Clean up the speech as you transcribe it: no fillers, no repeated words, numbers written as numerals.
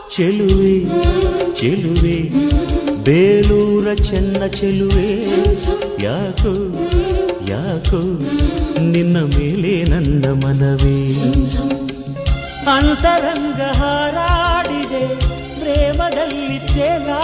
ಚೆಲುವೆ ಚೆಲುವೆ ಬೇಲೂರ ಚೆನ್ನ ಚೆಲುವೆ ಯಾಕೋ ಯಾಕೋ ನಿನ್ನ ಮೇಲೆ ನನ್ನ ಮನವೇ ಅಂತರಂಗ ಹಾರಾಡಿದೆ ಪ್ರೇಮದಲ್ಲಿ ತೇಲಾಡಿದೆ